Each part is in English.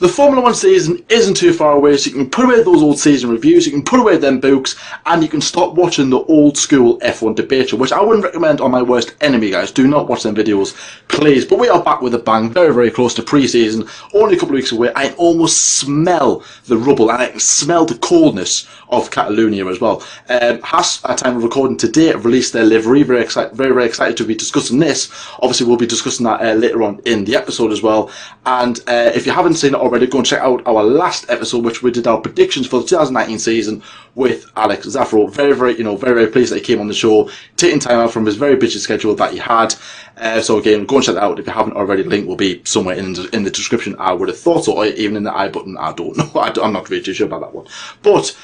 The Formula 1 season isn't too far away, so you can put away those old season reviews, you can put away them books, and you can stop watching the old school F1 debate show, which I wouldn't recommend on my worst enemy, guys. Do not watch them videos, please. But we are back with a bang, very, very close to pre-season, only a couple of weeks away. I can almost smell the rubble, and I can smell the coldness of Catalonia as well. HAAS, at time of recording today, have released their livery. Very, very excited to be discussing this. Obviously, we'll be discussing that later on in the episode as well. And if you haven't seen it already, go and check out our last episode, which we did our predictions for the 2019 season with Alex Zaffro. Very, very pleased that he came on the show, taking time out from his very busy schedule that he had. So again, go and check that out if you haven't already. Link will be somewhere in the description, I would have thought, or even in the I button. I don't know. I'm not really too sure about that one. But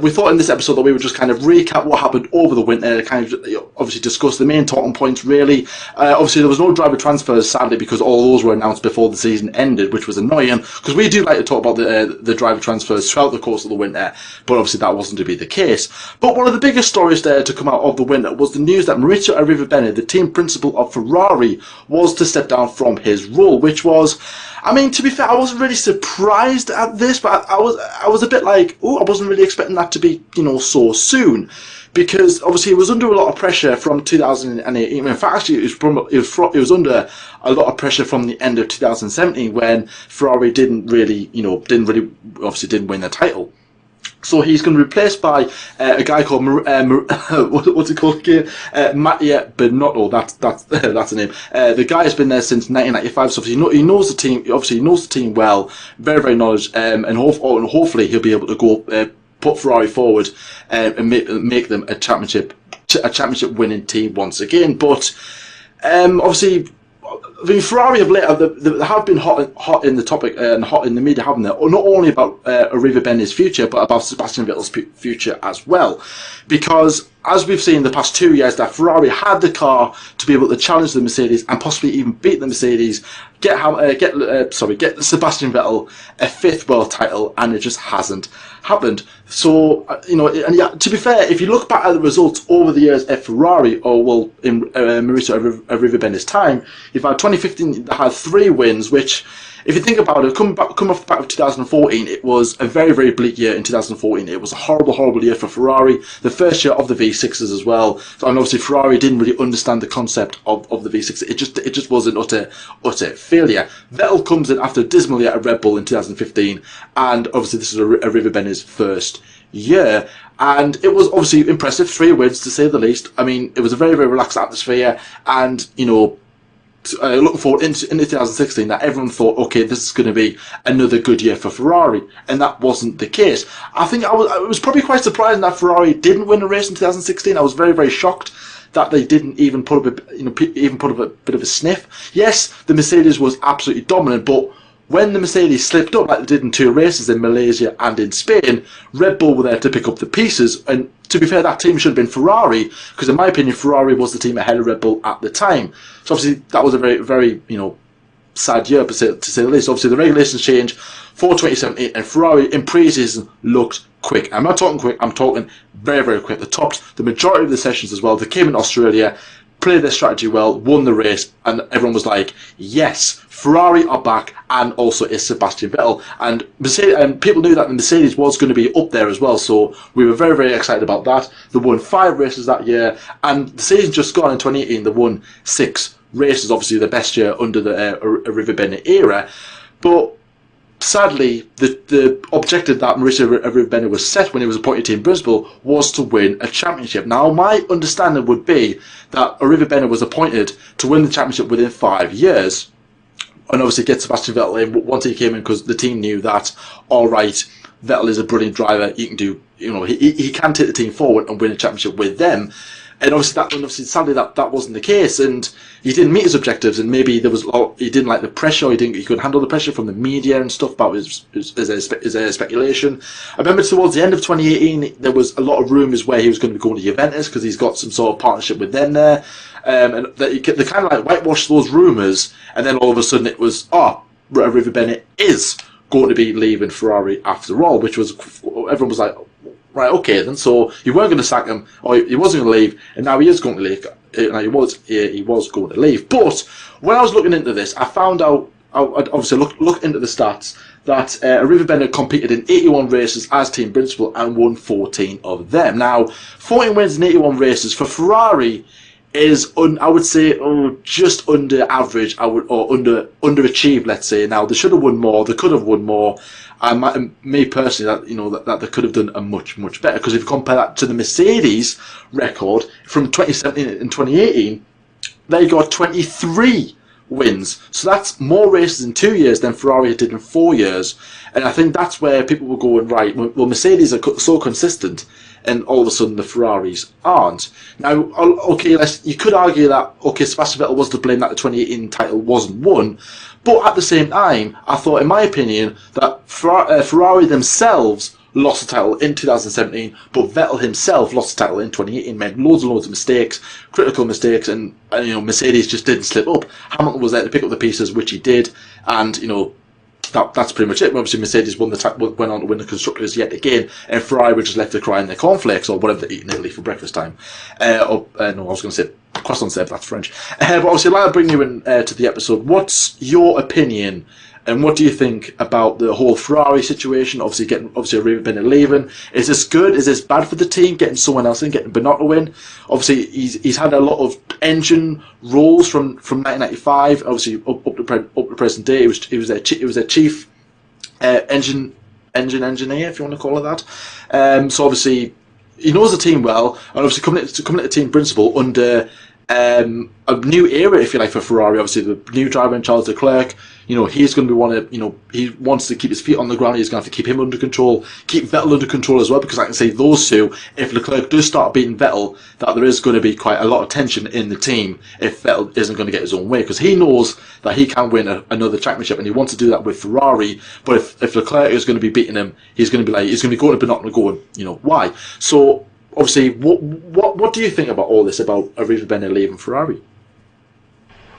we thought in this episode that we would just kind of recap what happened over the winter, kind of obviously discuss the main talking points, really. Obviously, there was no driver transfers, sadly, because all those were announced before the season ended, which was annoying, because we do like to talk about the driver transfers throughout the course of the winter, but obviously that wasn't to be the case. But one of the biggest stories there to come out of the winter was the news that Maurizio Arrivebene, the team principal of Ferrari, was to step down from his role, which was, I mean, to be fair, I wasn't really surprised at this, but I was a bit like, oh, I wasn't really expecting that to be, so soon, because obviously he was under a lot of pressure from 2018. In fact, actually, it was under a lot of pressure from the end of 2017 when Ferrari didn't really win the title. So he's going to be replaced by a guy called what's it called again? Mattia Benotto. That's the name. The guy has been there since 1995. So he knows the team. Obviously, he knows the team well. Very, very knowledgeable. And hopefully he'll be able to go put Ferrari forward and make them a championship winning team once again. But obviously, I mean, Ferrari have been hot in the topic and hot in the media, haven't they? Not only about Arrivebene's future, but about Sebastian Vettel's future as well. Because as we've seen the past 2 years, that Ferrari had the car to be able to challenge the Mercedes and possibly even beat the Mercedes, get Sebastian Vettel a 5th world title, and it just hasn't happened. So and yeah, to be fair, if you look back at the results over the years at Ferrari, in Maurizio Arrivebene's time, you've had 2015 that had 3 wins, which, if you think about it, coming off the back of 2014, it was a very, very bleak year in 2014. It was a horrible year for Ferrari. The first year of the V6s as well. So, and obviously Ferrari didn't really understand the concept of the V6. It just was an utter failure. Vettel comes in after a dismal year at Red Bull in 2015, and obviously this is Arrivebene's first year. And it was obviously impressive, 3 wins to say the least. I mean, it was a very, very relaxed atmosphere, and looking forward into 2016, that everyone thought, okay, this is going to be another good year for Ferrari, and that wasn't the case. I think it was probably quite surprising that Ferrari didn't win a race in 2016. I was very, very shocked that they didn't even put up a bit of a sniff. Yes, the Mercedes was absolutely dominant, but when the Mercedes slipped up like they did in 2 races in Malaysia and in Spain, Red Bull were there to pick up the pieces. And to be fair, that team should have been Ferrari, because in my opinion, Ferrari was the team ahead of Red Bull at the time. So obviously that was a very, very, sad year to say the least. Obviously the regulations changed for 2017, and Ferrari in pre-season looked quick. I'm not talking quick, I'm talking very, very quick. They topped the majority of the sessions as well. They came in Australia, played their strategy well, won the race, and everyone was like, yes, Ferrari are back, and also is Sebastian Vettel. And people knew that the Mercedes was going to be up there as well, so we were very, very excited about that. They won 5 races that year, and the season just gone in 2018, they won 6 races, obviously the best year under the Arrivebene era. But sadly, the objective that Maurizio Arrivebene was set when he was appointed team principal was to win a championship. Now, my understanding would be that Arrivebene was appointed to win the championship within 5 years, and obviously get Sebastian Vettel in once he came in, because the team knew that, all right, Vettel is a brilliant driver. He can do, he can take the team forward and win a championship with them. And obviously, sadly, that wasn't the case, and he didn't meet his objectives. And maybe he didn't like the pressure. He couldn't handle the pressure from the media and stuff about his speculation. I remember towards the end of 2018, there was a lot of rumours where he was going to be going to Juventus because he's got some sort of partnership with them there, and they kind of like whitewashed those rumours. And then all of a sudden, it was Arrivebene is going to be leaving Ferrari after all, which was, everyone was like, right, okay then, so you weren't going to sack him, or he wasn't going to leave, and now he is going to leave. Now he was going to leave. But when I was looking into this, I found out I'd obviously look into the stats, that Arrivebene competed in 81 races as team principal and won 14 of them. Now, 14 wins in 81 races for Ferrari is, I would say, just under average, or underachieved, let's say. Now, they should have won more, they could have won more. Me personally, that they could have done a much better, because if you compare that to the Mercedes record from 2017 and 2018, they got 23 wins. So that's more races in 2 years than Ferrari did in 4 years. And I think that's where people were going, right, well, Mercedes are so consistent, and all of a sudden the Ferraris aren't. Now, okay, you could argue that, okay, Sebastian Vettel was to blame that the 2018 title wasn't won, but at the same time, I thought, in my opinion, that Ferrari themselves lost the title in 2017, but Vettel himself lost the title in 2018, made loads and loads of mistakes, critical mistakes, and Mercedes just didn't slip up. Hamilton was there to pick up the pieces, which he did, and that's pretty much it. Obviously, Mercedes went on to win the constructors yet again, and Ferrari were just left to cry in their cornflakes or whatever they eat in Italy for breakfast time. No, I was going to say croissants there, but that's French. But obviously, I'd like to bring you in to the episode. What's your opinion, and what do you think about the whole Ferrari situation? Obviously, Arrivebene leaving. Is this good? Is this bad for the team? Getting someone else in, getting Binotto in. Obviously, he's had a lot of engine roles from 1995. Obviously, up to present day, he was their chief engine engineer, if you want to call it that. So obviously, he knows the team well, and obviously coming to team principal under a new era, if you like, for Ferrari. Obviously, the new driver in Charles Leclerc. He's going to be he wants to keep his feet on the ground. He's going to have to keep him under control, keep Vettel under control as well, because I can say those two, if Leclerc does start beating Vettel, that there is going to be quite a lot of tension in the team if Vettel isn't going to get his own way, because he knows that he can win another championship, and he wants to do that with Ferrari. But if Leclerc is going to be beating him, he's going to be going to Binotto going, why? So obviously, what do you think about all this, about Arrivebene leaving Ferrari?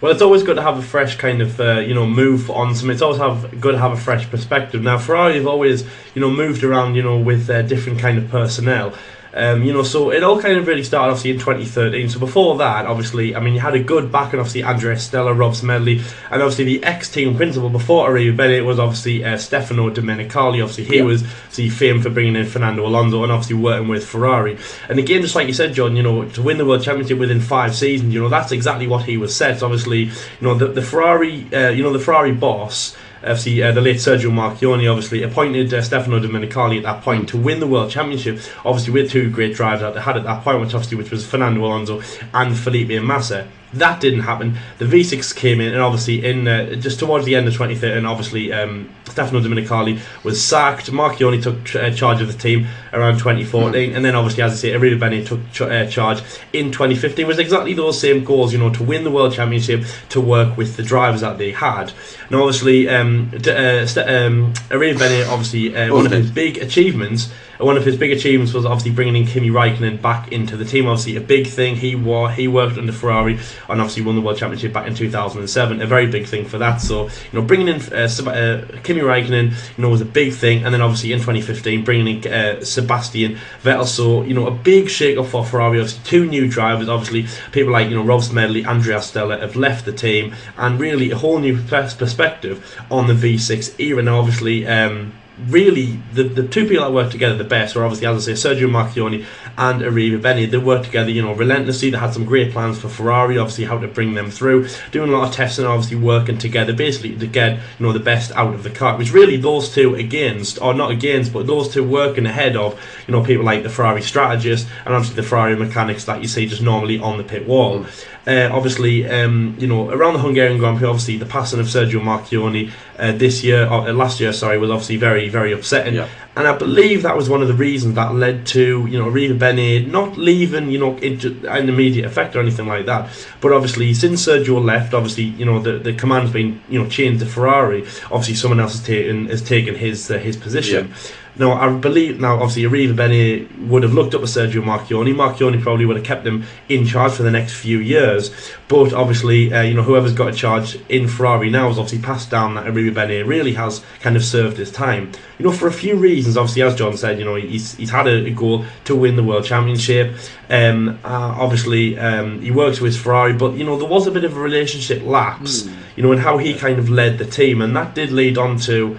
Well, it's always good to have a fresh kind of, move on something. It's always good to have a fresh perspective. Now, Ferrari have always, moved around, with different kind of personnel. So it all kind of really started obviously in 2013. So before that, obviously, you had a good backing, obviously Andrea Stella, Rob Smedley, and obviously the ex-team principal before Arrivebene was obviously Stefano Domenicali. Obviously, he was famed for bringing in Fernando Alonso and obviously working with Ferrari. And again, just like you said, John, to win the World Championship within 5 seasons, that's exactly what he was set. So obviously, the Ferrari, the Ferrari boss. Obviously, the late Sergio Marchionne obviously appointed Stefano Domenicali at that point to win the World Championship, obviously with 2 great drivers that they had at that point, which was Fernando Alonso and Felipe Massa. That didn't happen. The V6 came in, and obviously just towards the end of 2013, obviously Stefano Domenicali was sacked. Marchionne took charge of the team around 2014, and then obviously, as I say, Arrivebene took charge in 2015. It was exactly those same goals, to win the World Championship, to work with the drivers that they had. Now, obviously, Arrivebene, obviously, one of his big achievements was obviously bringing in Kimi Räikkönen back into the team. Obviously, a big thing. He worked under Ferrari and obviously won the World Championship back in 2007. A very big thing for that. So, bringing in Kimi Räikkönen, was a big thing. And then obviously in 2015, bringing in Sebastian Vettel. So, a big shake-up for Ferrari. Obviously, 2 new drivers. Obviously, people like, Rob Smedley, Andrea Stella have left the team, and really a whole new perspective on the V6 era. Now, obviously, really, the 2 people that worked together the best were obviously, as I say, Sergio Marchionne and Arrivebene. They worked together, relentlessly. They had some great plans for Ferrari, obviously how to bring them through, doing a lot of testing, obviously working together, basically to get the best out of the car. It was really those two but those two working ahead of people like the Ferrari strategists and obviously the Ferrari mechanics that you see just normally on the pit wall. Obviously, around the Hungarian Grand Prix, obviously the passing of Sergio Marchionne last year, was obviously very, very upsetting. Yeah. And I believe that was one of the reasons that led to, Arrivebene not leaving, into an immediate effect or anything like that. But obviously, since Sergio left, obviously, the command's been, changed to Ferrari. Obviously, someone else has taken his position. Yeah. Now, I believe, obviously, Arrivebene would have looked up to Sergio Marchionne. Marchionne probably would have kept him in charge for the next few years. But obviously, whoever's got a charge in Ferrari now has obviously passed down that Arrivebene really has kind of served his time. For a few reasons. Obviously, as John said, he's had a goal to win the World Championship. Obviously, he works with Ferrari, but there was a bit of a relationship lapse, in how he kind of led the team, and that did lead on to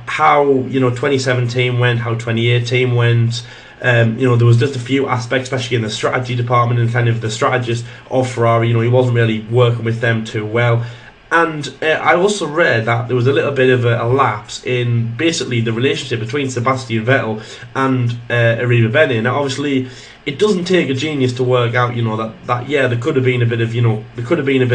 how 2017 went, how 2018 went. There was just a few aspects, especially in the strategy department and kind of the strategist of Ferrari. He wasn't really working with them too well. And I also read that there was a little bit of a lapse in basically the relationship between Sebastian Vettel and Arrivebene. Now, obviously, it doesn't take a genius to work out, that there could have been a bit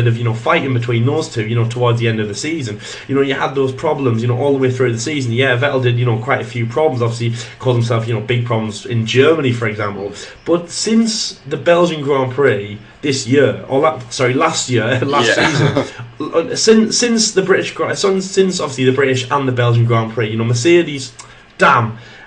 of, fighting between those two, towards the end of the season. You had those problems, all the way through the season. Yeah, Vettel did, quite a few problems. Obviously, caused himself, big problems in Germany, for example. But since the Belgian Grand Prix this year, last season, since the British, since obviously the British and the Belgian Grand Prix, Mercedes,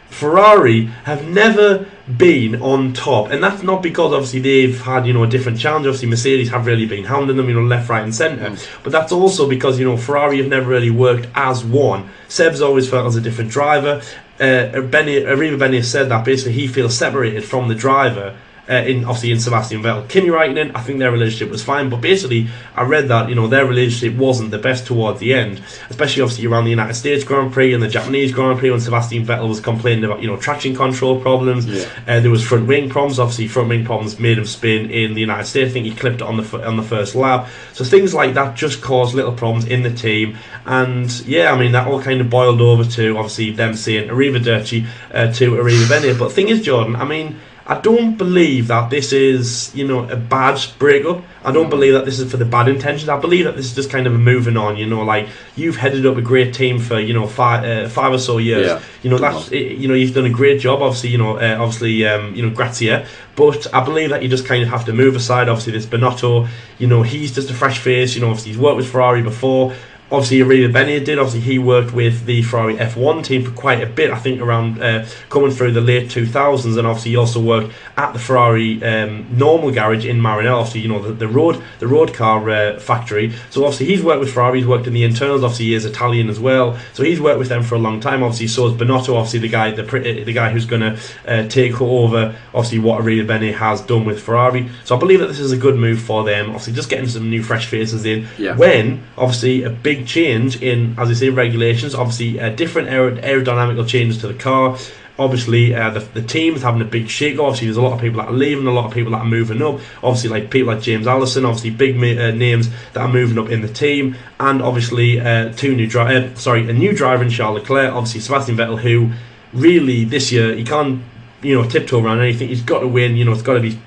Ferrari have never been on top, and that's not because obviously they've had a different challenge. Obviously Mercedes have really been hounding them left, right and centre, but that's also because Ferrari have never really worked as one. Seb's always felt as a different driver. Arrivebene has said that basically he feels separated from the driver. In Sebastian Vettel. Kimi Räikkönen, I think their relationship was fine, but basically I read that their relationship wasn't the best towards the end, especially obviously around the United States Grand Prix and the Japanese Grand Prix when Sebastian Vettel was complaining about traction control problems. There was front wing problems. Obviously front wing problems made him spin in the United States. I think he clipped it on the first lap. So things like that just caused little problems in the team, and that all kind of boiled over to obviously them saying Arrivederci to Arrivebene. But the thing is, Jordan, I don't believe that this is, a bad breakup. I don't believe that this is for the bad intentions. I believe that this is just kind of a moving on. Like you've headed up a great team for five or so years. That's you've done a great job. Obviously, grazie. But I believe that you just kind of have to move aside. Obviously, this Binotto, he's just a fresh face. Obviously he's worked with Ferrari before. Obviously, Arrivebene did. Obviously, he worked with the Ferrari F1 team for quite a bit. I think around coming through the late 2000s, and obviously he also worked at the Ferrari normal garage in Maranello. Obviously, the road car factory. So obviously he's worked with Ferrari. He's worked in the internals. Obviously, he is Italian as well. So he's worked with them for a long time. Obviously, so is Binotto. Obviously, the guy who's going to take over. Obviously, what Arrivebene has done with Ferrari. So I believe that this is a good move for them. Obviously, just getting some new fresh faces in. When obviously a big change in, as I say, regulations, obviously different aerodynamical changes to the car. Obviously the team is having a big shake. Obviously there's a lot of people that are leaving, a lot of people that are moving up. Obviously like people like James Allison, obviously big names that are moving up in the team, and obviously a new driver in Charles Leclerc. Obviously Sebastian Vettel, who really this year he can't tiptoe around anything. He's got to win. It's got to be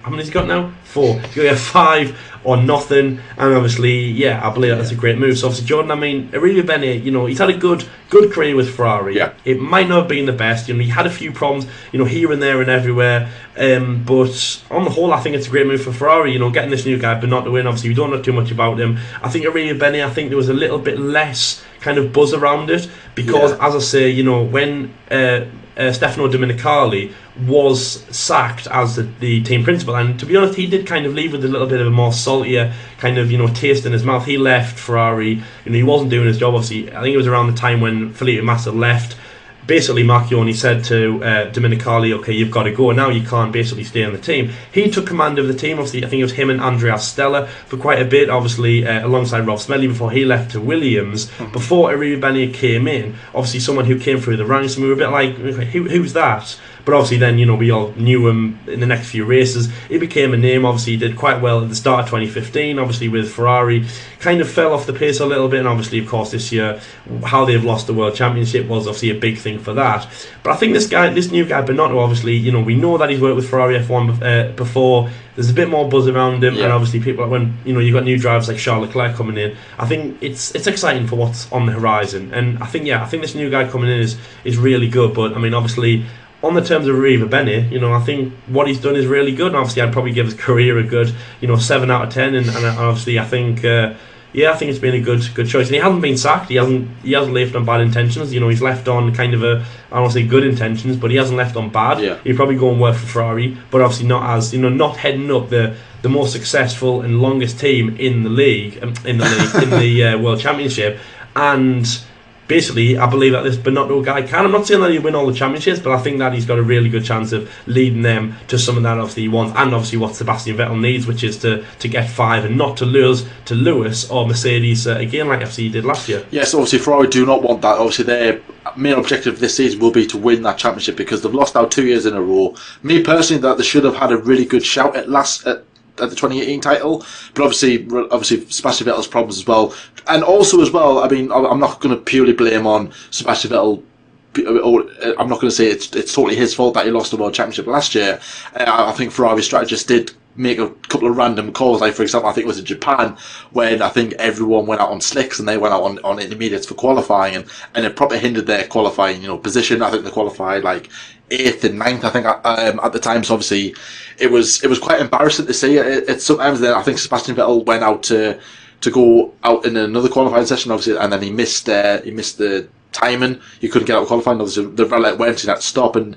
how many has he got now? 4. He's got to get 5 or nothing. And obviously, I believe that's a great move. So obviously, Jordan, Arrivebene, he's had a good career with Ferrari. It might not have been the best. He had a few problems, here and there and everywhere. But on the whole, I think it's a great move for Ferrari. Getting this new guy, but not to win. Obviously, we don't know too much about him. I think Arrivebene, I think there was a little bit less kind of buzz around it because, as I say, when Stefano Domenicali was sacked as the team principal, and to be honest, he did kind of leave with a little bit of a more saltier kind of taste in his mouth. He left Ferrari, he wasn't doing his job. Obviously, I think it was around the time when Felipe Massa left. Basically, Marchionne said to Domenicali, okay, you've got to go now, you can't basically stay on the team. He took command of the team. Obviously, I think it was him and Andrea Stella for quite a bit, obviously alongside Rob Smedley before he left to Williams. Before Arrivebene came in, obviously someone who came through the ranks, and we were a bit like, who's that? But obviously then, we all knew him in the next few races. He became a name. Obviously he did quite well at the start of 2015, obviously with Ferrari. Kind of fell off the pace a little bit, and obviously, of course, this year, how they've lost the World Championship was obviously a big thing for that. But I think this new guy, Binotto, obviously, we know that he's worked with Ferrari F1 before. There's a bit more buzz around him, and obviously people, when, you've got new drivers like Charles Leclerc coming in, I think it's exciting for what's on the horizon. And I think this new guy coming in is really good. But, obviously, on the terms of Arrivebene, I think what he's done is really good. And obviously, I'd probably give his career a good, 7 out of 10. And obviously, I think, yeah, I think it's been a good choice, and he hasn't been sacked. He hasn't left on bad intentions. You know, he's left on kind of I don't want to say good intentions, but he hasn't left on bad. Yeah. He'd probably go and work for Ferrari, but obviously not as, you know, not heading up the most successful and longest team in the league, in the World Championship, and. Basically, I believe that this Binotto guy can. I'm not saying that he'll win all the championships, but I think that he's got a really good chance of leading them to something that obviously he wants, and obviously what Sebastian Vettel needs, which is to get 5 and not to lose to Lewis or Mercedes again, like obviously he did last year. Yes, obviously Ferrari do not want that. Obviously their main objective this season will be to win that championship because they've lost out 2 years in a row. Me personally, that they should have had a really good shout at the 2018 title, but obviously Sebastian Vettel's problems as well, and also as well, I mean, I'm not going to purely blame on Sebastian Vettel. I'm not going to say it's totally his fault that he lost the World Championship last year. I think Ferrari strategists did make a couple of random calls, like for example I think it was in Japan when I think everyone went out on slicks and they went out on intermediates for qualifying, and it probably hindered their qualifying, you know, position. I think they qualified like 8th and 9th, I think, at the time. So obviously it was quite embarrassing to see. It's sometimes then I think Sebastian Vettel went out to go out in another qualifying session, obviously, and then he missed the timing. You couldn't get out of qualifying. Obviously, the red light went, and had to stop. And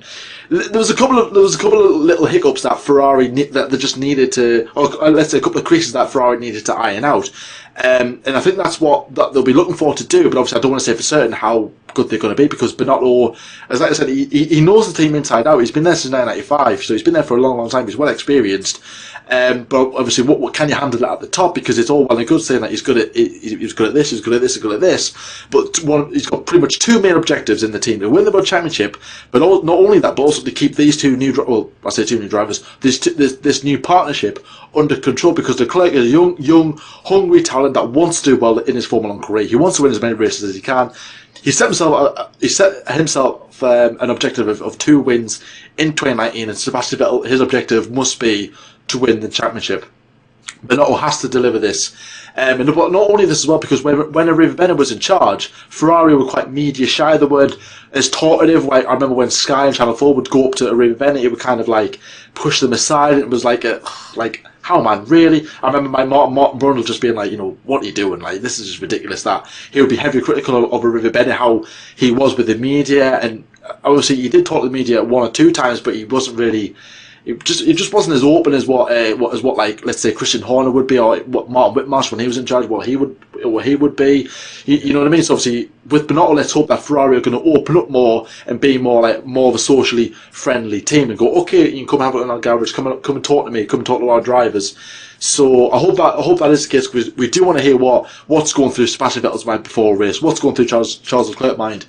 there was a couple of little hiccups that Ferrari that they just needed to, or let's say a couple of creases that Ferrari needed to iron out. And I think that's what they'll be looking forward to do. But obviously, I don't want to say for certain how good they're going to be, because Binotto, as like I said, he knows the team inside out. He's been there since 1995, so he's been there for a long time. He's well experienced. But obviously, what can you handle at the top? Because it's all well and good saying that he's good at this, he's good at this, he's good at this. But he's got pretty much 2 main objectives in the team: to win the World Championship, but not only that, but also to keep these 2 new, I say 2 new drivers, this new partnership under control. Because Leclerc is a young, hungry talent that wants to do well in his Formula 1 career. He wants to win as many races as he can. He set himself an objective of 2 wins in 2019, and Sebastian Vettel, his objective must be to win the championship. Binotto has to deliver this. And not only this as well, because when Arrivebene was in charge, Ferrari were quite media shy. They weren't as talkative. Like, I remember when Sky and Channel 4 would go up to Arrivebene, it would kind of like push them aside. It was like how, man, really? I remember my Martin Brundle just being like, you know, what are you doing? Like, this is just ridiculous. That he would be heavily critical of Arrivebene, how he was with the media, and obviously he did talk to the media 1 or 2 times, but he wasn't really. It just wasn't as open as what like, let's say, Christian Horner would be, or what Martin Whitmarsh when he was in charge, what he would be. You know what I mean? So obviously with Binotto, let's hope that Ferrari are going to open up more and be more of a socially friendly team and go, okay, you can come have it in our garage, come and talk to me, come and talk to our drivers. So I hope that is the case, because we do want to hear what's going through Sebastian Vettel's mind before a race, what's going through Charles Leclerc's mind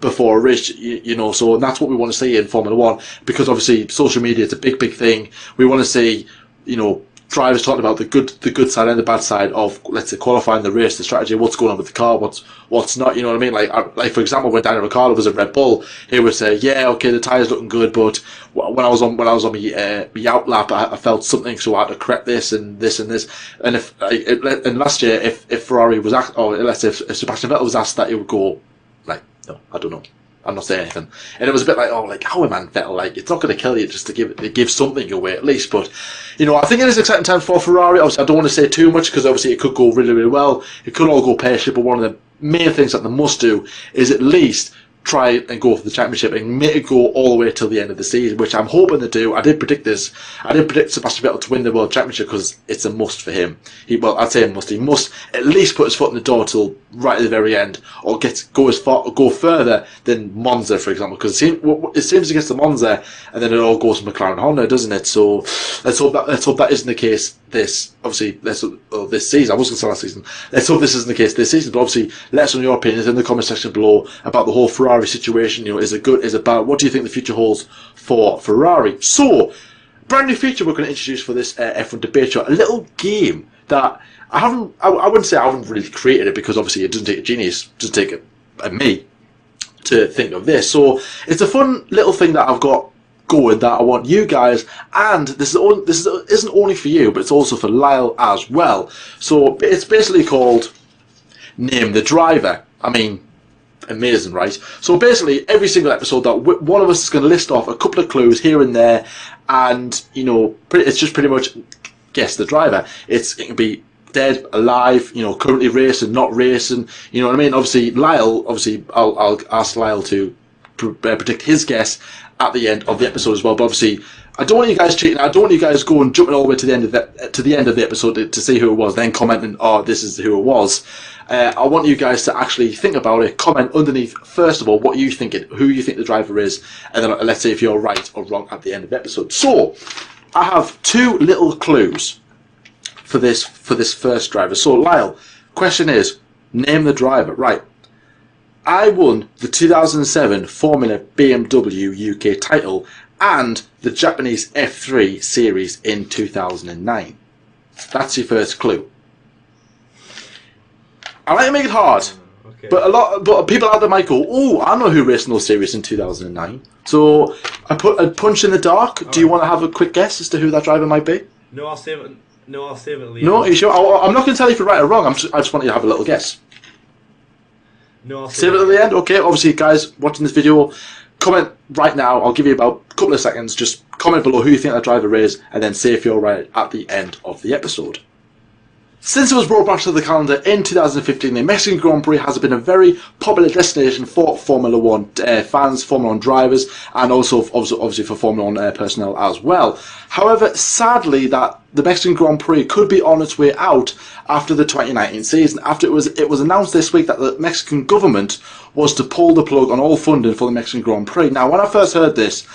before a race, you know. So that's what we want to see in Formula 1, because obviously social media is a big thing. We want to see, you know, drivers talking about the good side and the bad side of, let's say, qualifying the race, the strategy, what's going on with the car, what's not, you know what I mean? Like for example, when Daniel Ricciardo was at Red Bull, he would say, yeah, okay, the tyres looking good, but when I was on my out lap, I felt something, so I had to correct this and this and this. And and last year, if Ferrari was asked, or let's say if Sebastian Vettel was asked that, he would go like, no, I don't know, I'm not saying anything. And it was a bit like, oh, like, how, man, Vettel, like, it's not going to kill you just to give something away at least. But, you know, I think it is exciting times for Ferrari. Obviously, I don't want to say too much, because obviously it could go really, really well. It could all go pear-shaped, but one of the main things that they must do is at least try and go for the championship and make it go all the way till the end of the season, which I'm hoping to do. I did predict this. I did predict Sebastian Vettel to win the World Championship, because it's a must for him. I'd say a must. He must at least put his foot in the door till right at the very end, or go further than Monza, for example, because it seems against the Monza, and then it all goes to McLaren Honda, doesn't it? So let's hope that isn't the case this season. I was going to say last season. Let's hope this isn't the case this season. But obviously, let us know your opinions in the comment section below about the whole Ferrari situation. You know, is it good? Is it bad? What do you think the future holds for Ferrari? So, brand new feature we're going to introduce for this F1 debate show. A little game that I wouldn't say I haven't really created it, because obviously it doesn't take a genius, it doesn't take a me to think of this. So it's a fun little thing that I've got going that I want you guys, and this isn't only for you, but it's also for Lyle as well. So it's basically called Name the Driver. I mean, amazing, right? So basically, every single episode that one of us is going to list off a couple of clues here and there, and, you know, it's just pretty much guess the driver. It can be dead, alive, currently racing, not racing. You know what I mean? Obviously, Lyle. Obviously, I'll ask Lyle to predict his guess at the end of the episode as well. But obviously, I don't want you guys cheating. I don't want you guys going jumping all the way to the end of the episode to see who it was, then commenting, "Oh, this is who it was." I want you guys to actually think about it. Comment underneath first of all who you think the driver is, and then let's say if you're right or wrong at the end of the episode. So, I have 2 little clues for this first driver. So, Lyle, question is, name the driver. Right. I won the 2007 Formula BMW UK title and the Japanese F3 series in 2009. That's your first clue. I like to make it hard, okay. but people out there might go, "Oh, I know who raced in those series in 2009." So I put a punch in the dark. Do you want to have a quick guess as to who that driver might be? No, I'll save it. No, I'll save it. Liam. No, are you sure? I'm not going to tell you if you're right or wrong. I just want you to have a little guess. No, I'll save it at the end. Okay, obviously, guys watching this video, comment right now. I'll give you about a couple of seconds. Just comment below who you think that driver is, and then say if you're right at the end of the episode. Since it was brought back to the calendar in 2015, the Mexican Grand Prix has been a very popular destination for Formula 1 fans, Formula 1 drivers, and also obviously for Formula 1 personnel as well. However, sadly, that the Mexican Grand Prix could be on its way out after the 2019 season, after it was announced this week that the Mexican government was to pull the plug on all funding for the Mexican Grand Prix. Now, when I first heard this,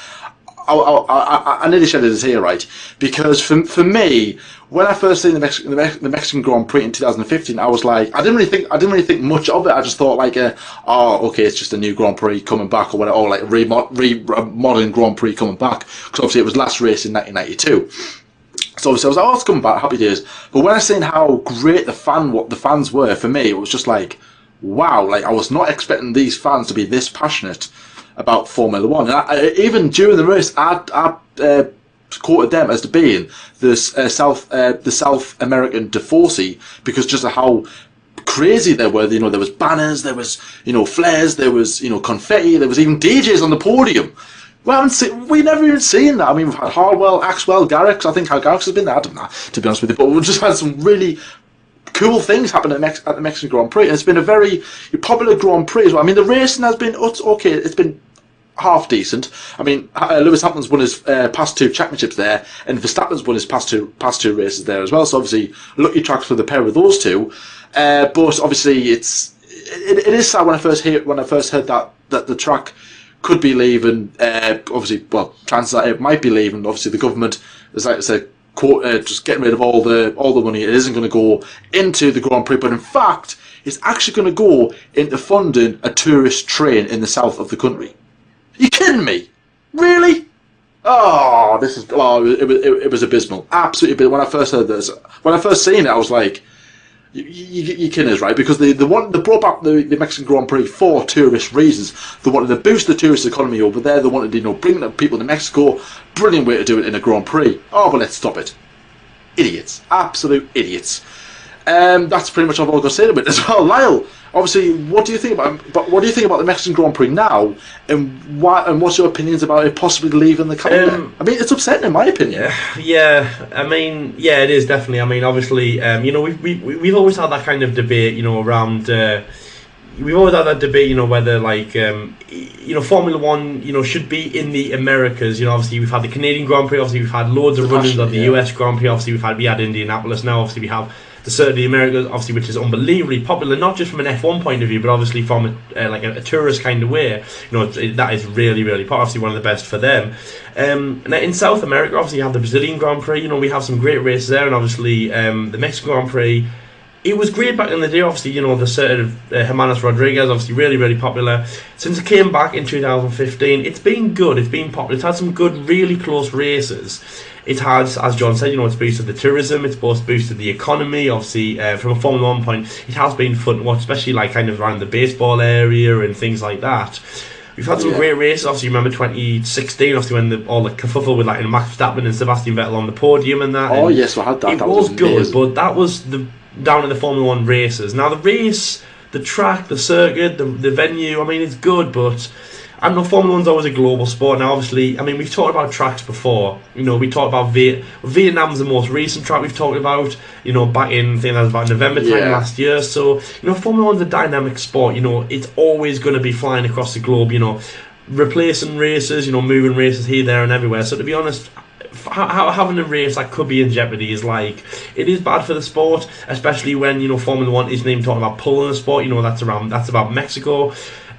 I nearly shed a tear, right? Because for me, when I first seen the Mexican Grand Prix in 2015, I was like, I didn't really think much of it. I just thought like, okay, it's just a new Grand Prix coming back or whatever, or like remodeling Grand Prix coming back, because obviously it was last race in 1992. So obviously I was like, oh, it's coming back, happy days. But when I seen how great the fans were, for me, it was just like, wow, like I was not expecting these fans to be this passionate about Formula 1. And even during the race, I quoted them as being the South American Deforcy, because just of how crazy they were. There was banners, there was flares, there was confetti, there was even DJs on the podium. We never even seen that. I mean, we've had Harwell, Axwell, Garrix. I think how Garrix has been there. I don't know, to be honest with you, but we've just had some really cool things happen at the Mexican Grand Prix, and it's been a very popular Grand Prix as well. I mean, the racing has been okay. It's been half decent. I mean, Lewis Hamilton's won his past 2 championships there, and Verstappen's won his past two races there as well. So obviously, lucky tracks for the pair of those two. But obviously, it is sad when I first heard that the track could be leaving. Obviously, well, chances are it might be leaving. Obviously, the government is, like I said, just getting rid of all the money. It isn't going to go into the Grand Prix, but in fact, it's actually going to go into funding a tourist train in the south of the country. You kidding me? Really? Oh, it was abysmal. Absolutely abysmal. When I first heard this, when I first seen it, I was like, you kidding us, right? Because they brought back the Mexican Grand Prix for tourist reasons. They wanted to boost the tourist economy over there. They wanted to bring the people to Mexico. Brilliant way to do it in a Grand Prix. Oh, but let's stop it. Idiots. Absolute idiots. That's pretty much all I've got to say about it as well. Lyle, obviously, what do you think about the Mexican Grand Prix now, and why? And what's your opinions about it possibly leaving the calendar? I mean, it's upsetting in my opinion. Yeah. I mean, yeah, it is definitely. I mean, obviously, we've always had that kind of debate, around. We've always had that debate, whether like Formula 1, should be in the Americas. Obviously we've had the Canadian Grand Prix. Obviously we've had loads of run-ins on the US Grand Prix. Obviously we had Indianapolis. Now obviously we have the Circuit of the Americas, obviously, which is unbelievably popular, not just from an F1 point of view, but obviously from a tourist kind of way. That is really, really popular. Obviously one of the best for them. And in South America, obviously you have the Brazilian Grand Prix. We have some great races there, and obviously the Mexican Grand Prix. It was great back in the day, obviously, the Circuit of Jimenez Rodriguez, obviously really, really popular. Since it came back in 2015, it's been good, it's been popular, it's had some good, really close races. It has, as John said, it's boosted the tourism, it's boosted the economy, obviously, from a Formula 1 point, it has been fun to watch, especially like kind of around the baseball area and things like that. We've had some great races, obviously, remember 2016, obviously, when all the kerfuffle with like Max Verstappen and Sebastian Vettel on the podium and that. Oh, yes, we had that. It was good, but that was down in the Formula 1 races. Now the race, the track, the circuit, the venue, I mean, it's good, but I know Formula One's always a global sport. Now, obviously, I mean, we've talked about tracks before. You know, we talked about Vietnam's the most recent track we've talked about. You know, back in, I think that was about November time last year. So, you know, Formula One's a dynamic sport. You know, it's always going to be flying across the globe. You know, replacing races. You know, moving races here, there, and everywhere. So, to be honest, having a race that could be in jeopardy is like, it is bad for the sport, especially when, you know, Formula One isn't even talking about pulling the sport. You know, that's about Mexico.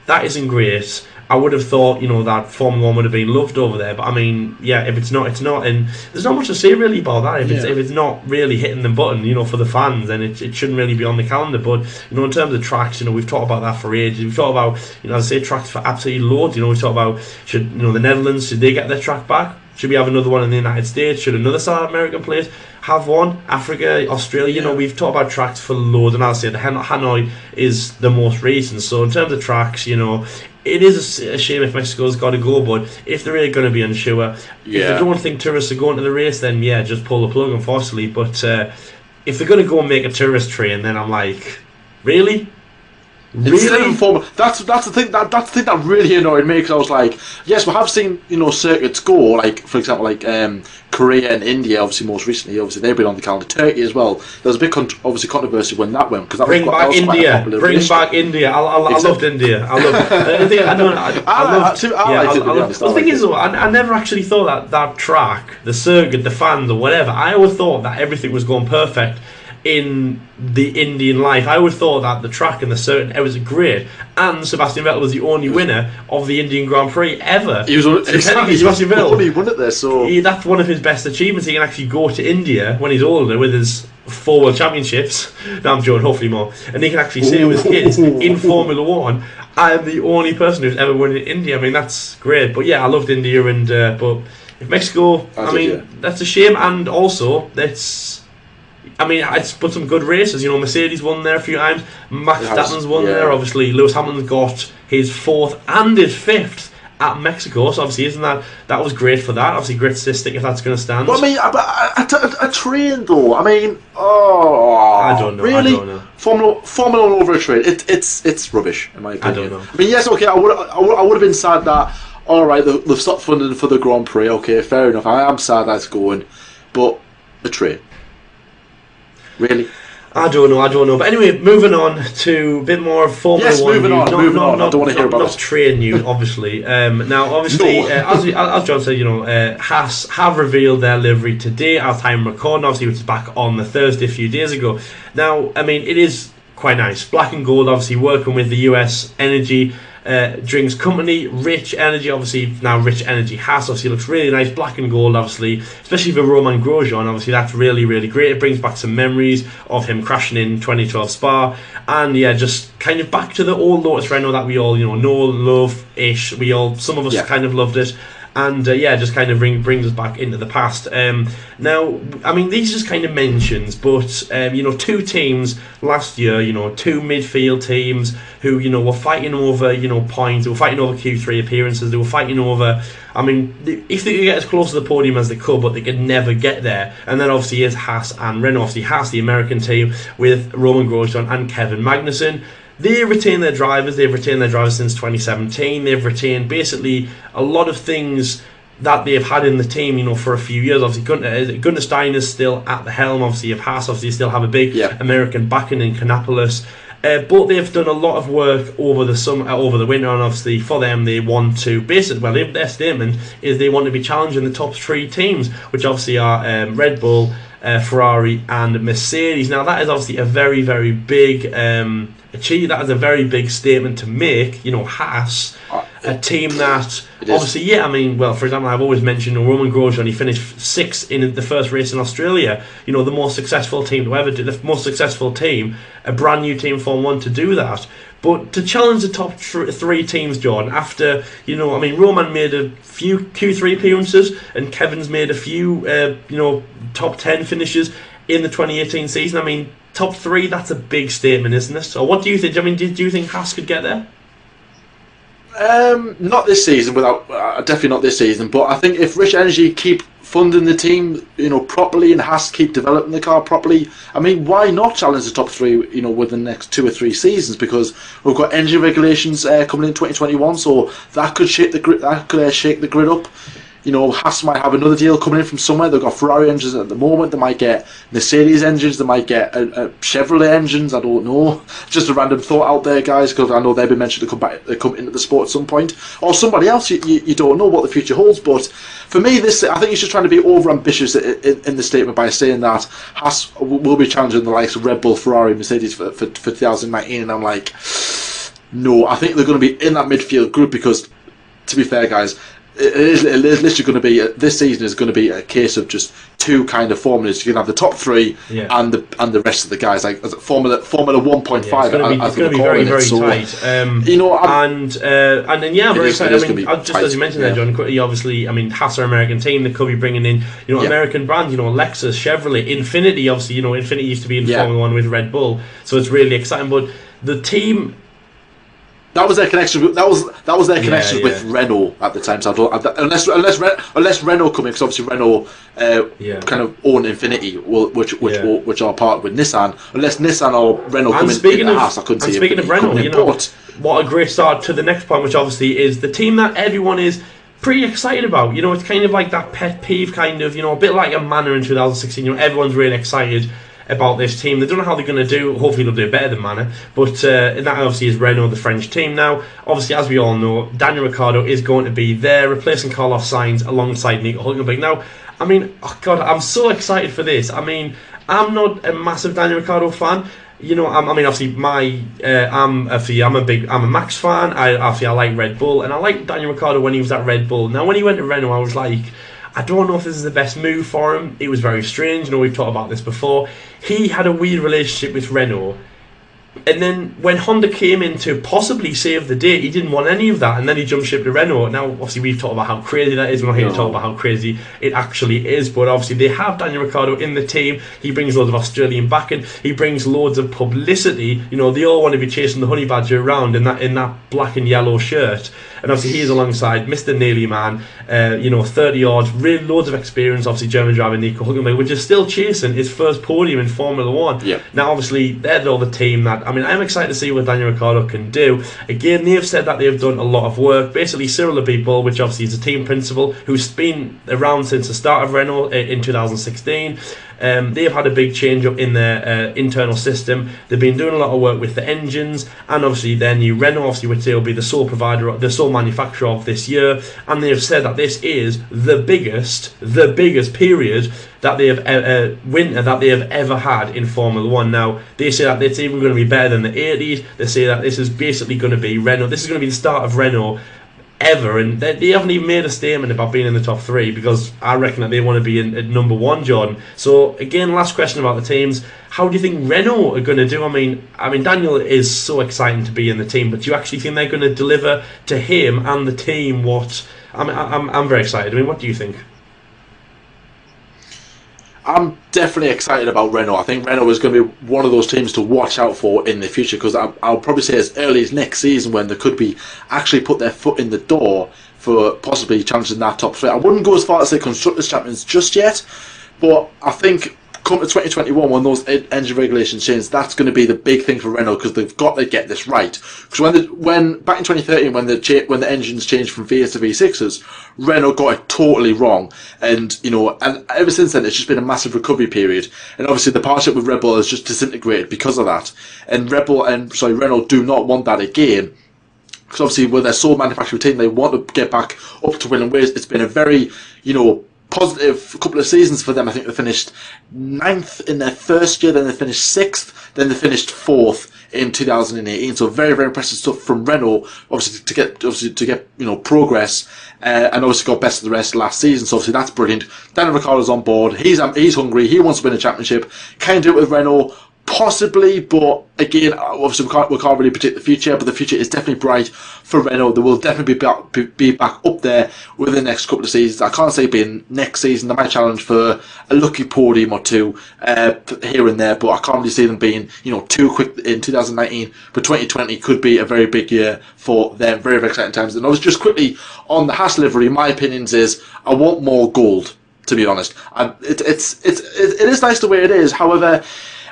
That isn't great. I would have thought, you know, that Formula One would have been loved over there, but I mean, yeah, if it's not, it's not, and there's not much to say really about that. If it's not really hitting the button, you know, for the fans, then it shouldn't really be on the calendar. But, you know, in terms of tracks, you know, we've talked about that for ages. We've talked about, you know, as I say, tracks for absolutely loads. You know, we've talked about, should, you know, the Netherlands, should they get their track back? Should we have another one in the United States? Should another South American place have one? Africa, Australia, you know, we've talked about tracks for loads, and as I say, the Hanoi is the most recent. So in terms of tracks, you know, it is a shame if Mexico's got to go, but if they're really going to be unsure, if they don't think tourists are going to the race, then yeah, just pull the plug, unfortunately. But if they're going to go and make a tourist train, then I'm like, really? Really? That's the thing that really annoyed me, because I was like, yes, we have seen, you know, circuits go, like for example, like Korea and India, obviously most recently, obviously they've been on the calendar. Turkey as well. There's a big obviously controversy when that went, because that bring was back India. Bring back India. I loved India. I loved. The thing is, though, I never actually thought that track, the circuit, the fans, or whatever. I always thought that everything was going perfect in the Indian life. I always thought that the track and the circuit, it was great, and Sebastian Vettel was the only winner of the Indian Grand Prix ever. He was Sebastian Vettel. He won it there, so that's one of his best achievements. He can actually go to India when he's older with his 4 World Championships. Now I'm joking, hopefully more, and he can actually say to his kids in Formula One, I am the only person who's ever won in India. I mean, that's great. But yeah, I loved India, and but if Mexico, that's a shame. And also, it's put some good races. You know, Mercedes won there a few times. Max Verstappen's won there. Obviously, Lewis Hamilton got his 4th and his 5th at Mexico. So obviously, that was great for that. Obviously, great statistic if that's going to stand. But I mean, a train though. I mean, I don't know. Really, I don't know. Formula One over a train. It's rubbish in my opinion. I don't know. I mean, yes, okay. I would have been sad that. All right, they've stopped funding for the Grand Prix. Okay, fair enough. I am sad that's going, but a train. Really? I don't know. But anyway, moving on to a bit more Formula One news. Moving on. I don't want to hear about not train news, obviously. Now, obviously, as John said, you know, HAAS have revealed their livery today, as time recording, obviously, which is back on the Thursday a few days ago. Now, I mean, it is quite nice. Black and gold, obviously, working with the US energy drinks company, Rich Energy, obviously now Rich Energy HAAS, obviously looks really nice, black and gold, obviously, especially for Romain Grosjean, obviously that's really, really great. It brings back some memories of him crashing in 2012 Spa, and yeah, just kind of back to the old Lotus Renault that we all, you know, love-ish, some of us kind of loved it. And just kind of brings us back into the past. Now, I mean, these just kind of mentions, but you know, 2 teams last year, you know, 2 midfield teams who, you know, were fighting over, you know, points. They were fighting over Q3 appearances. They were fighting over. I mean, if they could get as close to the podium as they could, but they could never get there. And then obviously is HAAS and Renault. Obviously HAAS, the American team, with Romain Grosjean and Kevin Magnussen. They retain their drivers. They've retained their drivers since 2017. They've retained basically a lot of things that they've had in the team, you know, for a few years. Obviously, Gunter Steiner's still at the helm. Obviously, of HAAS, obviously, they still have a big American backing in Kannapolis. But they've done a lot of work over the summer, over the winter, and obviously for them, they want to their statement is they want to be challenging the top 3 teams, which obviously are Red Bull, Ferrari, and Mercedes. Now, that is obviously a very, very big achieve. That is a very big statement to make. You know, HAAS, a team that obviously, I mean, well, for example, I've always mentioned Romain Grosjean. He finished 6th in the first race in Australia. You know, the most successful team to ever do, the most successful team, a brand new team Formula 1 to do that. But to challenge the top 3 teams, John, after, you know, I mean, Roman made a few Q3 appearances and Kevin's made a few, you know, top 10 finishes in the 2018 season. I mean, top 3, that's a big statement, isn't it? So what do you think? I mean, do you think HAAS could get there? Not this season, without definitely not this season. But I think if Rich Energy keep funding the team, properly, and has to keep developing the car properly, I mean, why not challenge the top three, within the next 2 or 3 seasons? Because we've got engine regulations coming in 2021, so that could shake the grid. That could shake the grid up. HAAS might have another deal coming in from somewhere. They've got Ferrari engines at the moment. They might get Mercedes engines. They might get Chevrolet engines. I don't know. Just a random thought out there, guys, because I know they've been mentioned to come into the sport at some point. Or somebody else. You don't know what the future holds. But for me, I think he's just trying to be over-ambitious in the statement by saying that HAAS will be challenging the likes of Red Bull, Ferrari, Mercedes for 2019. And I'm like, no, I think they're going to be in that midfield group because, to be fair, guys, it is literally going to be this season is going to be a case of just 2 kind of formulas. You can have the top 3 and the rest of the guys, like Formula 1.5. Yeah, it's going to be very tight. And then I'm very excited. I mean, just as you mentioned there, John, obviously, I mean, HAAS are an American team. They could be bringing in American brands. Lexus, Chevrolet, Infiniti. Obviously, Infiniti used to be in Formula 1 with Red Bull, so it's really exciting. But the team. That was their connection. That was their connection with Renault at the time. So unless Renault come in, because obviously Renault kind of own Infiniti, which are part with Nissan. Unless Nissan or Renault come in the HAAS, I couldn't see. Speaking of Renault, what a great start to the next point, which obviously is the team that everyone is pretty excited about. It's kind of like that pet peeve, kind of, a bit like a Manor in 2016. Everyone's really excited about this team. They don't know how they're going to do. Hopefully they'll do better than Manor, but that obviously is Renault, the French team. Now obviously, as we all know, Daniel Ricciardo is going to be there replacing Carlos Sainz alongside Nico Hülkenberg. Now, I mean, oh God, I'm so excited for this. I mean, I'm not a massive Daniel Ricciardo fan. I mean, obviously, I'm a Max fan. I like Red Bull, and I like Daniel Ricciardo when he was at Red Bull. Now, when he went to Renault, I was like, I don't know if this is the best move for him. It was very strange. We've talked about this before. He had a weird relationship with Renault. And then when Honda came in to possibly save the day, he didn't want any of that, and then he jumped ship to Renault. Now, obviously, we've talked about how crazy that is. We're not here to talk about how crazy it actually is, but obviously they have Daniel Ricciardo in the team. He brings loads of Australian backing. He brings loads of publicity. They all want to be chasing the honey badger around in that black and yellow shirt. And obviously he is alongside Mr. Nearly Man, 30 yards, really loads of experience. Obviously German driver Nico Hülkenberg, which is still chasing his first podium in Formula 1. Yeah. Now obviously they're all the team that, I mean, I'm excited to see what Daniel Ricciardo can do. Again, they've said that they've done a lot of work. Basically Cyril Abiteboul, which obviously is a team principal, who's been around since the start of Renault in 2016. They've had a big change up in their internal system. They've been doing a lot of work with the engines, and obviously their new Renault, obviously, which they'll be the sole provider, the sole manufacturer of this year. And they have said that this is the biggest period that they have winter that they have ever had in Formula 1. Now they say that it's even going to be better than the 80s. They say that this is basically going to be Renault. This is going to be the start of Renault ever, and they haven't even made a statement about being in the top 3, because I reckon that they want to be in at number 1, John. So again, last question about the teams: how do you think Renault are going to do? I mean Daniel is so exciting to be in the team, but do you actually think they're going to deliver to him and the team what? I'm very excited. I mean, what do you think? I'm definitely excited about Renault. I think Renault is going to be one of those teams to watch out for in the future, because I'll probably say as early as next season, when they could be actually put their foot in the door for possibly challenging that top 3. I wouldn't go as far as say Constructors' Champions just yet, but I think come to 2021, when those engine regulations change, that's going to be the big thing for Renault, because they've got to get this right. Because when back in 2013, when the engines changed from V8s to V6s, Renault got it totally wrong, and and ever since then it's just been a massive recovery period. And obviously the partnership with Red Bull has just disintegrated because of that. And Renault do not want that again. Because obviously with their sole manufacturing team, they want to get back up to winning ways. It's been a very positive couple of seasons for them. I think they finished 9th in their first year, then they finished 6th, then they finished 4th in 2018. So very, very impressive stuff from Renault, obviously to get progress, and obviously got best of the rest last season. So obviously that's brilliant. Daniel Ricciardo's on board. He's hungry. He wants to win a championship. Can do it with Renault. Possibly, but again, obviously we can't really predict the future, but the future is definitely bright for Renault. They will definitely be back up there within the next couple of seasons. I can't say being next season. They might challenge for a lucky podium or two here and there, but I can't really see them being, too quick in 2019. But 2020 could be a very big year for them. Very, very exciting times. And I was just quickly on the HAAS livery. My opinions is I want more gold, to be honest. It is nice the way it is. However,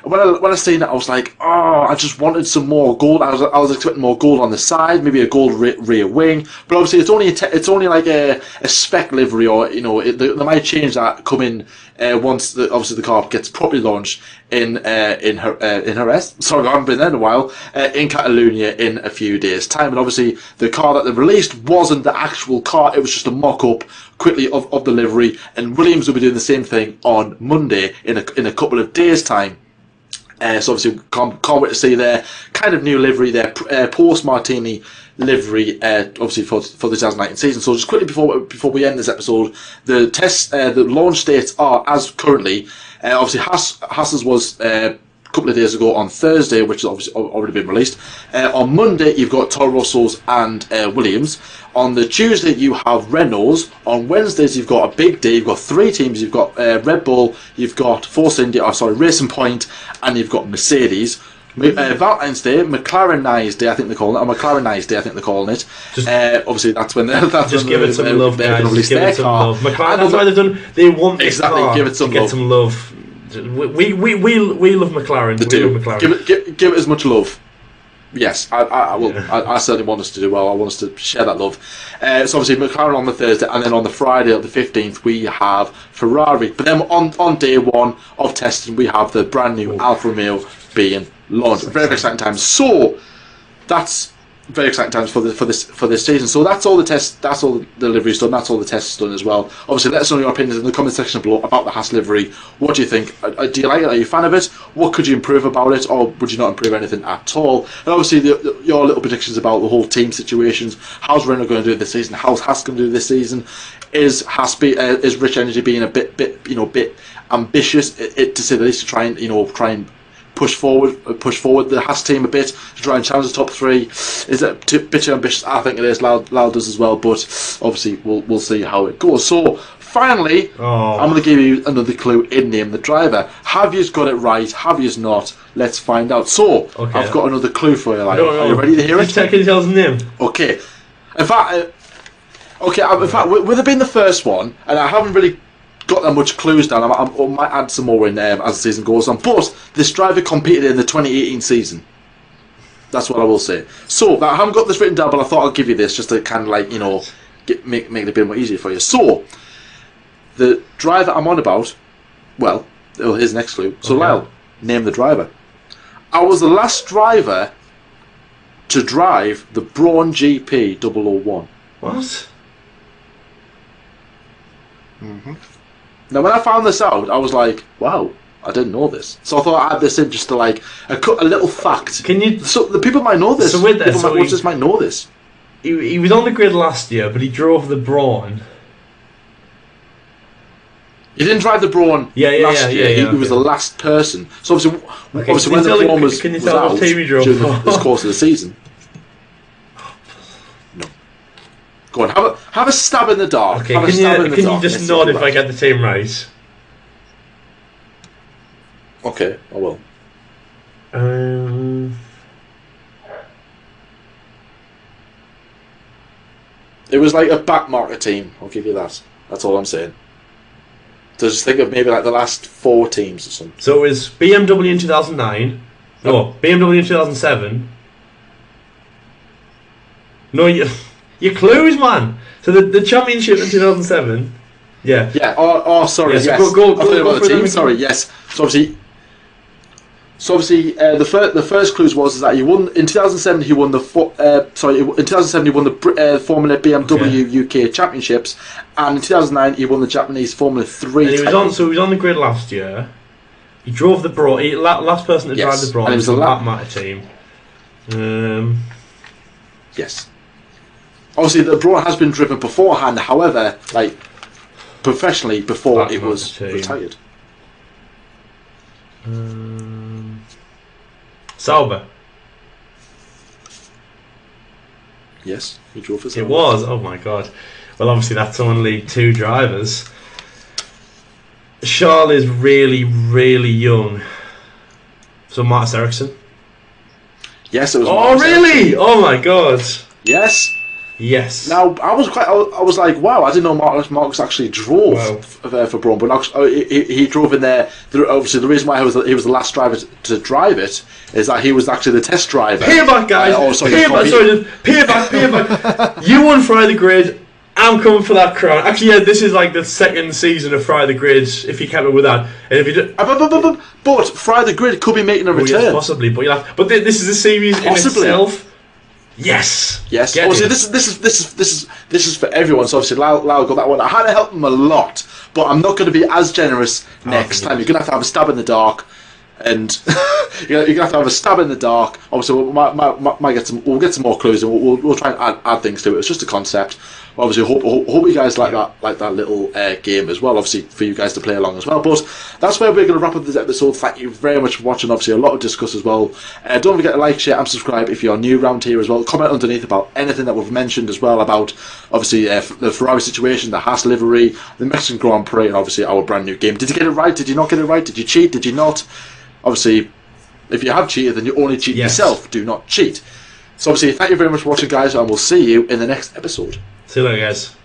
when I seen it, I was like, oh, I just wanted some more gold. I was expecting more gold on the side, maybe a gold rear wing. But obviously, it's only like a spec livery, or they might change that coming once obviously the car gets properly launched in Jerez. Sorry, I haven't been there in a while. In Catalonia in a few days' time, and obviously the car that they released wasn't the actual car; it was just a mock-up quickly of the livery. And Williams will be doing the same thing on Monday in a couple of days' time. So obviously can't wait to see their kind of new livery, their post-Martini livery, obviously for the 2019 season. So just quickly before we end this episode, the launch dates are as currently. Obviously Haas's was a couple of days ago on Thursday, which has obviously already been released. On Monday you've got Toro Rosso's and Williams. On the Tuesday you have Renault's. On Wednesdays you've got a big day. You've got three teams. You've got Red Bull, you've got Racing Point, and you've got Mercedes. Valentine's Day, McLaren Nice Day, I think they're calling it. Or McLaren Nice Day, I think they're calling it. Obviously, that's when they're just give it some love, guys. Just give it some love. McLaren, that's why they've done. They want this car give it some to love. Get some love. We love McLaren. They love McLaren. Give it as much love. Yes, I will. Yeah. I certainly want us to do well. I want us to share that love. So obviously McLaren on the Thursday, and then on the Friday, the 15th, we have Ferrari. But then on day one of testing, we have the brand new Alfa Romeo being launched. Very exciting times. So that's very exciting times for this season. So that's all the tests. That's all the deliveries done. That's all the tests done as well. Obviously, let us know your opinions in the comment section below about the HAAS livery. What do you think? Do you like it? Are you a fan of it? What could you improve about it, or would you not improve anything at all? And obviously, your little predictions about the whole team situations. How's Renault going to do this season? How's HAAS going to do this season? Is Rich Energy being a bit ambitious, to say the least, to try and push forward the HAAS team a bit to try and challenge the top three? Is it a bit too ambitious? I think it is. Loud does as well, but obviously we'll see how it goes. So finally, I'm going to give you another clue in Name the Driver. Have you got it right? Have you not? Let's find out. So I've got another clue for you. Are you ready to hear it? Can you tell us the name? Okay. In fact, with it being the first one, and I haven't really got that much clues down. I might add some more in as the season goes on. But this driver competed in the 2018 season. That's what I will say. So I haven't got this written down, but I thought I'd give you this just to kind of make it a bit more easier for you. So the driver I'm on about, well, here's the next clue. So Lyle, name the driver. I was the last driver to drive the Braun GP 001. What? Mm-hmm. Now, when I found this out, I was like, wow, I didn't know this. So I thought I'd add this in just to a little fact. So the people might know this. So with this, people watch this might know this. He was on the grid last year, but he drove the Braun. He didn't drive the Braun last year. He was the last person. So obviously when the Braun was out during this course of the season. No. Go on, have a stab in the dark. Okay, can you just nod if I get the team right? Okay, I will. It was like a back market team, I'll give you that. That's all I'm saying. So just think of maybe like the last 4 teams or something. So it was BMW in 2009. No, BMW in 2007. No, your clues, man. So the championship in 2007. Yeah. Yeah. Oh, sorry. Yeah, so yes. Go for the team. Sorry. Yes. So obviously, the first clues was that he won in 2007. He won the in 2007 he won the Formula BMW UK Championships, and in 2009 he won the Japanese Formula 3. And he was on the grid last year. He drove the Braun. Last person to drive the Braun. And it was the Matter team. Yes. Obviously, the Braun has been driven beforehand. However, professionally before it was retired. Sauber. Yes, he drove for Sauber. It was. Oh my god. Well, obviously that's only 2 drivers. Charles is really, really young. So Marcus Ericsson. Yes, it was. Oh Marcus really? Ericsson. Oh my god. Yes. Yes. Now I was like, wow, I didn't know Marcus actually drove for Braun, but he drove in there. Obviously, the reason why he was the last driver to drive it is that he was actually the test driver. Payback, guys. Payback. You won Fry the Grid. I'm coming for that crown. Actually, yeah, this is like the 2nd season of Fry the Grid, if you count it with that. And if you do, but Fry the Grid could be making a return. Yes, possibly, but this is a series possibly. In itself. Yes. Obviously, this is for everyone. So obviously, Lyle got that one. I had to help him a lot, but I'm not going to be as generous next time. You're going to have a stab in the dark, and you're going to have a stab in the dark. Obviously, we'll get some more clues, and we'll try and add things to it. It's just a concept. Obviously, hope you guys like that little game as well. Obviously, for you guys to play along as well. But that's where we're going to wrap up this episode. Thank you very much for watching. Obviously, a lot to discuss as well. Don't forget to like, share, and subscribe if you're new around here as well. Comment underneath about anything that we've mentioned as well, about obviously the Ferrari situation, the HAAS livery, the Mexican Grand Prix, and obviously our brand new game. Did you get it right? Did you not get it right? Did you cheat? Did you not? Obviously, if you have cheated, then you only cheat yourself. Do not cheat. So obviously, thank you very much for watching, guys, and we'll see you in the next episode. See you later, guys.